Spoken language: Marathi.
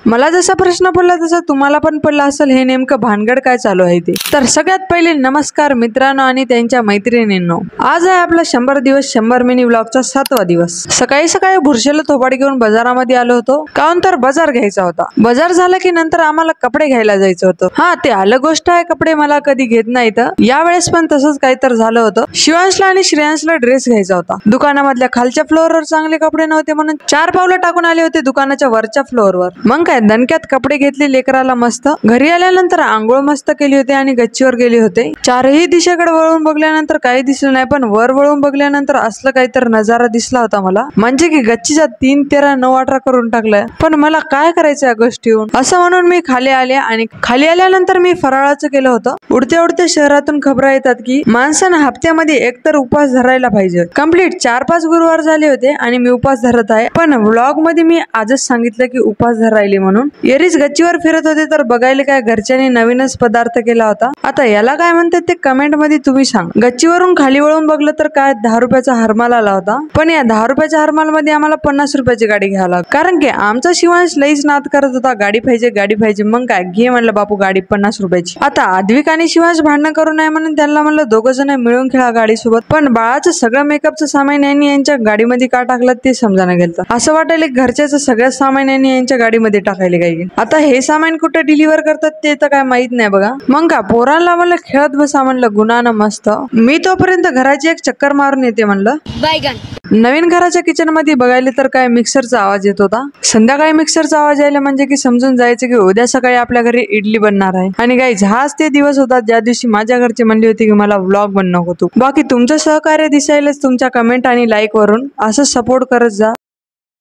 मला जसा प्रश्न पडला तसा तुम्हाला पण पडला असेल, हे नेमकं भानगड काय चालू आहे ते. तर सगळ्यात पहिले नमस्कार मित्रांनो आणि त्यांच्या मैत्रिणींनो. आज आहे आपला 100 दिवस 100 मिनी व्लॉगचा 7वा दिवस. सकाळी सकाळी बुरशेला थोबाड घेऊन बाजारामध्ये आलो होतो, काऊन तर बाजार घ्यायचा होता. बाजार झाला की नंतर आम्हाला कपडे घ्यायला जायचं होतं. हा, ते अलग गोष्ट आहे, कपडे मला कधी घेत नाहीत. यावेळेस पण तसंच काहीतरी झालं होतं. शिवांशला आणि श्रेयांशला ड्रेस घ्यायचा होता. दुकानामधल्या खालच्या फ्लोअरवर चांगले कपडे नव्हते म्हणून 4 पावलं टाकून आले होते दुकानाच्या वरच्या फ्लोअरवर. मग काय दणक्यात कपडे घेतले लेकराला मस्त. घरी आल्यानंतर आंघोळ मस्त केली होती आणि गच्चीवर गेले होते. चारही दिशेकडे वळून बघल्यानंतर काही दिसलं नाही, पण वर वळून बघल्यानंतर असलं काहीतरी नजारा दिसला होता मला. म्हणजे की गच्चीच्या 3, 13, 9, 18 करून टाकलाय. पण मला काय करायचं या गोष्टीहून, असं म्हणून मी खाली आले आणि खाली आल्यानंतर मी फराळाचं केलं होतं. उडत्या उडत्या शहरातून खबरा येतात की माणसानं हप्त्यामध्ये एकतर उपवास धरायला पाहिजे. कंप्लीट 4-5 गुरुवार झाले होते आणि मी उपवास धरत आहे. पण व्लॉग मध्ये मी आजच सांगितलं की उपवास धरायली म्हणून. एरीच गच्चीवर फिरत होते तर बघायला काय घरच्यांनी नवीनच पदार्थ केला होता. आता याला काय म्हणतात ते कमेंट मध्ये तुम्ही सांग. गच्चीवरून खाली वळून बघलं तर काय 10 रुपयाचा हरमाल आला होता. पण या 10 रुपयाच्या हरमाल मध्ये आम्हाला 50 रुपयाची गाडी घ्यायला लागली. कारण की आमचा शिवांश लईच नाद करत होता, गाडी पाहिजे गाडी पाहिजे. मग काय घे म्हणलं बापू गाडी 50 रुपयाची. आता आद्विक आणि शिवांश भांडण करू नये म्हणून त्यांना म्हणलं दोघं जण मिळून खेळा गाडी सोबत. पण बाळाचं सगळं मेकअपचं सामान यांनी यांच्या गाडीमध्ये का टाकलं ते समजायला गेलं. असं वाटायला घरच्याचं सगळं सामान यांनी यांच्या गाडीमध्ये टाकायला काय. आता हे सामान कुठं डिलिव्हर करतात ते तर काय माहित नाही बघा. मग का पोरांना म्हणलं खेळत बसा म्हणलं गुणानं मस्त. मी तोपर्यंत घराची एक चक्कर मारून येते म्हणलं. नवीन घराच्या किचन मध्ये बघायला तर काय मिक्सरचा आवाज येत होता. संध्याकाळी मिक्सरचा आवाज यायला म्हणजे की समजून जायचं की उद्या सकाळी आपल्या घरी इडली बनणार आहे. आणि गाईज हाच ते दिवस होता ज्या दिवशी माझ्या घरचे म्हणले होते की मला व्लॉग बनवू होतो. बाकी तुमचं सहकार्य दिसायलाच तुमच्या कमेंट आणि लाईक वरून असं सपोर्ट करत जा.